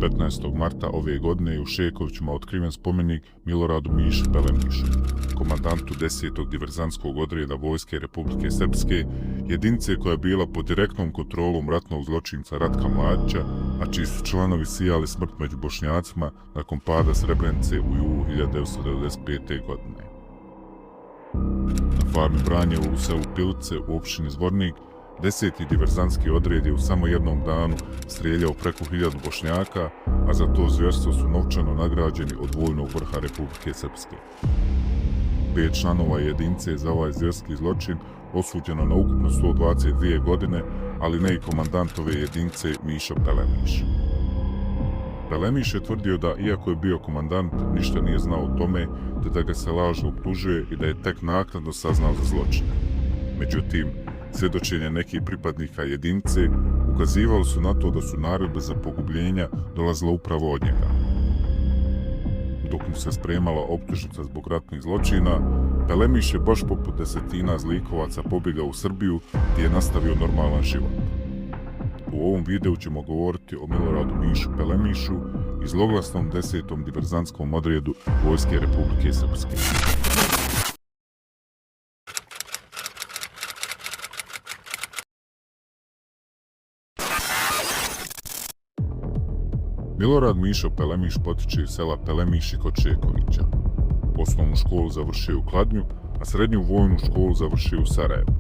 15. marta ove godine je u Šekovićima otkriven spomenik Miloradu Miši Pelemišu, komandantu 10. diverzantskog odreda Vojske Republike Srpske, jedinice koja je bila pod direktnom kontrolom ratnog zločinca Ratka Mladića, a čiji su članovi sijali smrt među Bošnjacima nakon pada Srebrenice u julu 1995. godine. Na farmi Branjevo u selu Pilice u opštini Zvornik 10. diverzantski odred je u samo jednom danu strijeljao preko 1000 Bošnjaka, a za to zvjerstvo su novčano nagrađeni od vojnog vrha Republike Srpske. 5 članova jedinice za ovaj zvjerski zločin osuđeno na ukupno 122 godine, ali ne i komandant ove jedinice Miša Pelemiš. Pelemiš je tvrdio da, iako je bio komandant, ništa nije znao o tome, te da ga se lažno optužuje i da je tek naknadno saznao za zločine. Međutim, svjedočenja nekih pripadnika jedinice ukazivali su na to da su naredbe za pogubljenja dolazile upravo od njega. Dok mu se spremala optužnica zbog ratnih zločina, Pelemiš je baš poput desetina zlikovaca pobjegao u Srbiju gdje je nastavio normalan život. U ovom videu ćemo govoriti o Miloradu Mišu Pelemišu i zloglasnom 10. diverzantskom odredu Vojske Republike Srpske. Milorad Mišo Pelemiš potiče iz sela Pelemiši kod Šekovića. Osnovnu školu završio u Kladnju, a srednju vojnu školu završio u Sarajevu.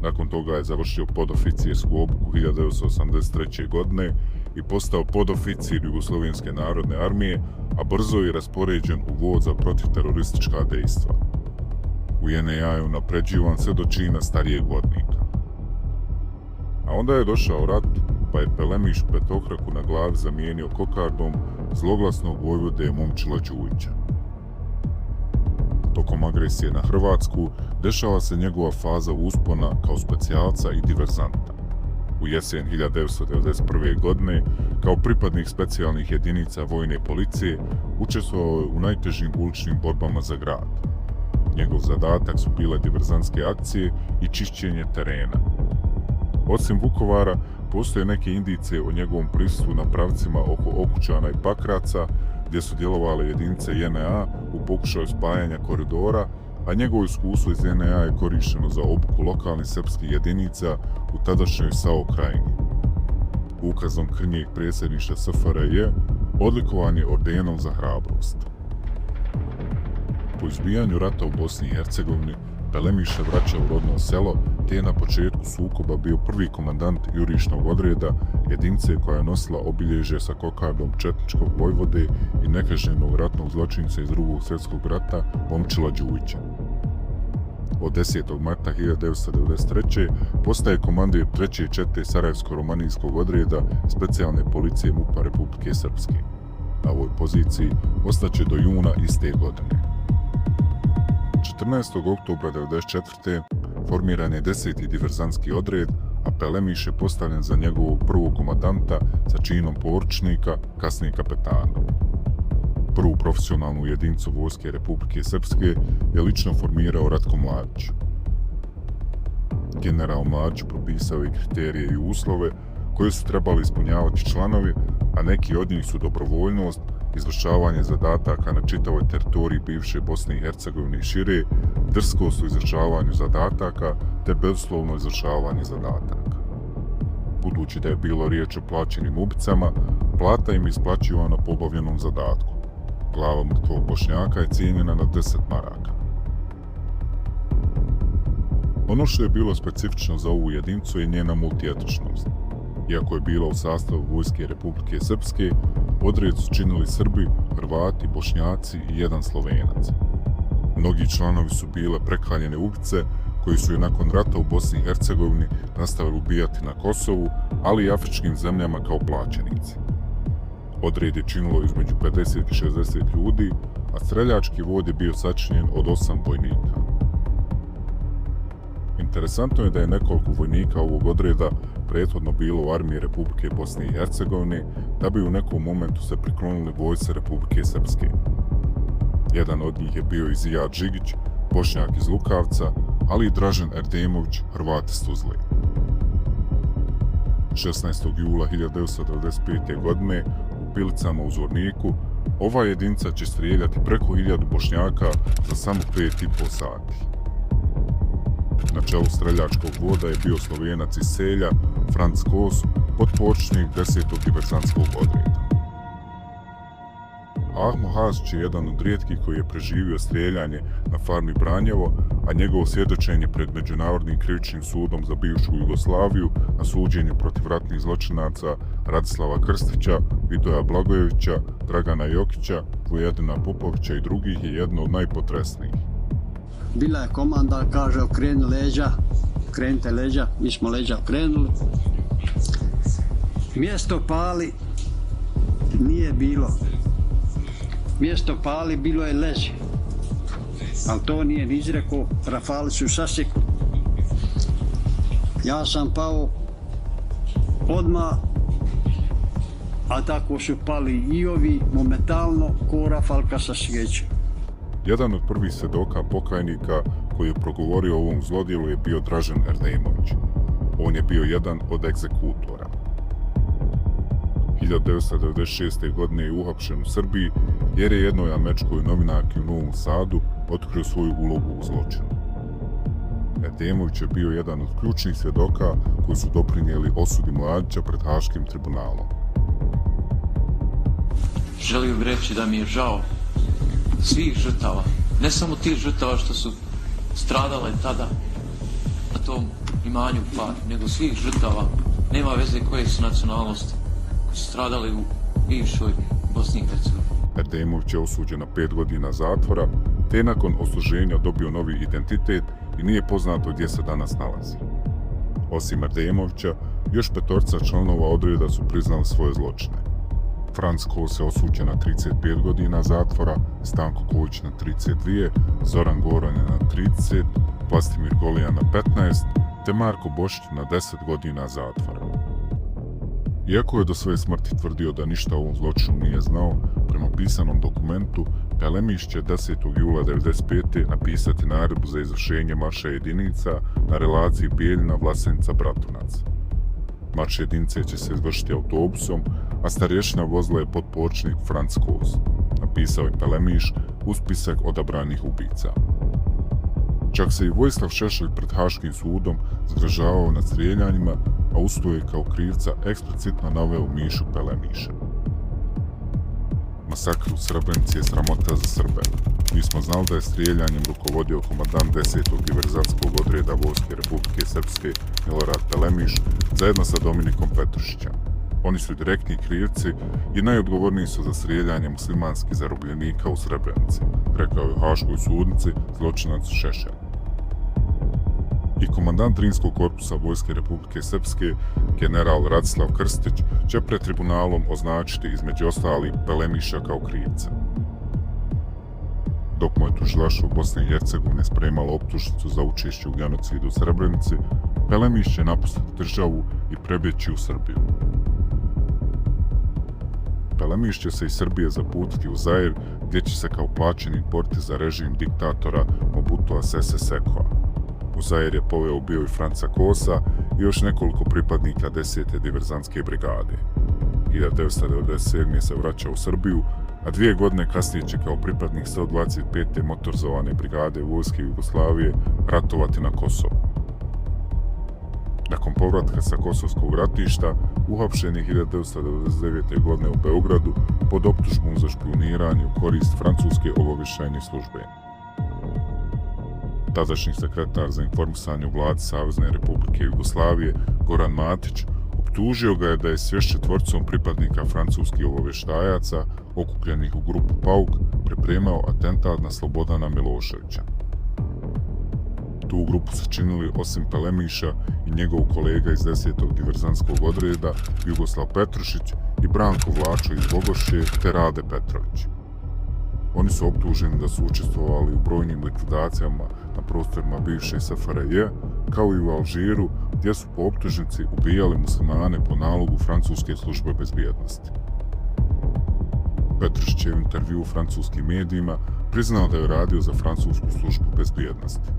Nakon toga je završio podoficirsku obuku 1983. godine i postao podoficir Jugoslovenske narodne armije, a brzo je raspoređen u vod za protivteroristička dejstva. U JNA je unapređivan sve do čina starijeg vodnika. A onda je došao rat, pa je Pelemiš petokraku na glavi zamijenio kokardom zloglasnog vojvode Momčila Đujića. Tokom agresije na Hrvatsku dešava se njegova faza uspona kao specijalca i diverzanta. U jesen 1991. godine, kao pripadnik specijalnih jedinica vojne policije, učestvovao je u najtežim uličnim borbama za grad. Njegov zadatak su bile diverzantske akcije i čišćenje terena. Osim Vukovara, postoje neke indicije o njegovom prisustvu na pravcima oko Okučana i Pakraca, gdje su djelovale jedinice JNA u pokušaju spajanja koridora, a njegovo iskustvo iz JNA je korišteno za obuku lokalnih srpskih jedinica u tadašnjoj SAO krajini. Ukazom krnjeg predsjedništva SFRJ odlikovan je ordenom za hrabrost. Po izbijanju rata u Bosni i Hercegovini, Pelemiš se vraća u rodno selo, te je na početku sukoba bio prvi komandant jurišnog odreda, jedinice koja je nosila obilježje sa kokardom četničkog vojvode i nekažnjenog ratnog zločinca iz Drugog svjetskog rata Momčila Đujića. Od 10. marta 1993. postaje komandir 3. čete Sarajevsko-romanijskog odreda specijalne policije MUP-a Republike Srpske. Na ovoj poziciji ostaće do juna iste godine. 14. oktobra 1994. formiran je 10. diverzantski odred, a Pelemiš je postavljen za njegovog prvog komandanta sa činom poručnika, kasnije kapetana. Prvu profesionalnu jedinicu Vojske Republike Srpske je lično formirao Ratko Mladić. General Mladić propisao je kriterije i uslove koje su trebali ispunjavati članovi, a neki od njih su dobrovoljnost, izvršavanje zadataka na čitavoj teritoriji bivše Bosne i Hercegovine i šire, drskost u izvršavanju zadataka te bezuslovno izvršavanje zadataka. Budući da je bilo riječ o plaćenim ubicama, plata im je isplaćivana po obavljenom zadatku. Glava mrtvog Bošnjaka je cijenjena na 10 maraka. Ono što je bilo specifično za ovu jedinicu je njena multietničnost. Iako je bila u sastavu Vojske Republike Srpske, odred su činili Srbi, Hrvati, Bošnjaci i jedan Slovenac. Mnogi članovi su bile prekaljene ubice koji su je nakon rata u Bosni i Hercegovini nastavili ubijati na Kosovu, ali i afričkim zemljama kao plaćenici. Odred je činilo između 50 i 60 ljudi, a streljački vod je bio sačinjen od 8 vojnika. Interesantno je da je nekoliko vojnika ovog odreda prethodno bilo u armiji Republike Bosne i Hercegovine, da bi u nekom momentu se priklonili vojsci Republike Srpske. Jedan od njih je bio i Zijad Žigić, Bošnjak iz Lukavca, ali i Dražen Erdemović, Hrvat iz Tuzle. 16. jula 1995. godine pilicama u Zvorniku, ova jedinica će strijeljati preko 1000 Bošnjaka za samo 5,5 sati. Na čelu streljačkog voda je bio Slovenac iz Selja, Franc Kos, potporučnik 10. diverzantskog odreda. Ahmo Hasić je jedan od rijetkih koji je preživio strijeljanje na farmi Branjevo, a njegovo svjedočenje pred Međunarodnim krivičnim sudom za bivšu Jugoslaviju na suđenju protiv ratnih zločinaca Radislava Krstića, Vidoja Blagojevića, Dragana Jokića, Vujedina Popovića i drugih je jedno od najpotresnijih. Bila je komanda, kaže okreni leđa, okrenite leđa, mi smo leđa okrenuli. Mjesto pali nije bilo. Mjesto pali bilo je leđe, ali to nije ni izrekao, rafali su sasekli. Ja sam pao odmah, a tako su pali i ovi momentalno ko rafalka sa svijećem. Jedan od prvih svjedoka pokajnika koji je progovorio o ovom zlodjelu je bio Dražen Erdemović. On je bio jedan od egzekutora. 1996. godine je uhapšen u Srbiji jer je jednoj američkoj novinarki u Novom Sadu otkrio svoju ulogu u zločinu. Erdemović je bio jedan od ključnih svjedoka koji su doprinijeli osudi Mladića pred Haškim tribunalom. Želio bih reći da mi je žao svih žrtava, ne samo tih žrtava što su stradale tada na tom imanju Par, nego svih žrtava, nema veze koje su nacionalnosti, koji su stradali u bivšoj Bosni i Hercegovini. Erdemović je osuđen na 5 godina zatvora, te nakon odsluženja dobio novi identitet i nije poznato gdje se danas nalazi. Osim Erdemovića, još 5 članova odreda su priznali svoje zločine. Franc Kos je osuđen na 35 godina zatvora, Stanko Kojić na 32, Zoran Goran je na 30, Vlastimir Golijan na 15, te Marko Bošić na 10 godina zatvora. Iako je do svoje smrti tvrdio da ništa o ovom zločinu nije znao, prema pisanom dokumentu, Pelemiš će 10. jula 1995. napisati naredbu za izvršenje marša jedinica na relaciji Bijeljina-Vlasenica-Bratunac. Marš jedinice će se izvršiti autobusom, a starješina vozila je potporučnik Franc Kos. Napisao je Pelemiš uz spisak odabranih ubica. Čak se i Vojislav Šešelj pred Haškim sudom zgražavao nad strijeljanjima, a uz to je kao krivca eksplicitno naveo Mišu Pelemiša. Masakr u Srebrenici je sramota za Srbe. Mi smo znali da je strijeljanjem rukovodio komandant 10. diverzantskog odreda Vojske Republike Srpske Milorad Pelemiš zajedno sa Dominikom Petrušićem. Oni su direktni krivci i najodgovorniji su za strijeljanje muslimanskih zarobljenika u Srebrenici, rekao je u Haškoj sudnici zločinac Šešelj. I komandant Drinskog korpusa Vojske Republike Srpske, general Radislav Krstić, će pred tribunalom označiti između ostalih Pelemiša kao krivca. Dok mu je tužilaštvo Bosne i Hercegovine spremalo optužnicu za učešće u genocidu u Srebrenici, Pelemiš će napustiti državu i prebjeći u Srbiju. Pelemiš će se iz Srbije zaputiti u Zair, gdje će se kao plaćenik boriti za režim diktatora Mobutua Sese Sekoa. U Zair je poveo bio i Franca Kosa i još nekoliko pripadnika 10. diverzantske brigade. 1997. se vraća u Srbiju, a 2 godine kasnije će kao pripadnik 125. motorizovane brigade Vojske Jugoslavije ratovati na Kosovu. Nakon povratka sa kosovskog ratišta, uhapšen je 1999. godine u Beogradu pod optužbom za špijuniranje u korist francuske obavještajne službe. Tadašnji sekretar za informisanje u vladi Savezne Republike Jugoslavije, Goran Matić, optužio ga je da je s još 4 pripadnika francuskih obavještajaca, okupljenih u grupu Pauk, pripremao atentat na Slobodana Miloševića. Tu grupu su činili osim Pelemiša i njegov kolega iz 10. diverzantskog odreda Jugoslav Petrušić i Branko Vlačo iz Bogošće te Rade Petrović. Oni su optuženi da su učestvovali u brojnim likvidacijama na prostorima bivše SFRJ, kao i u Alžiru, gdje su po optužnici ubijali muslimane po nalogu francuske službe bezbjednosti. Petrušić je u intervju u francuskim medijima priznao da je radio za francusku službu bezbjednosti.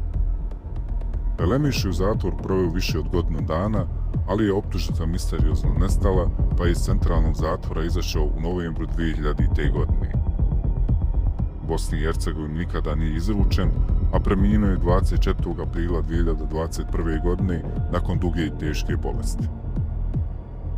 Pelemiš je u zatvoru proveo više od godinu dana, ali je optužnica misteriozno nestala, pa je iz centralnog zatvora izašao u novembru 2000. godine. U Bosni i Hercegovini nikada nije izručen, a preminuo je 24. aprila 2021. godine nakon duge i teške bolesti.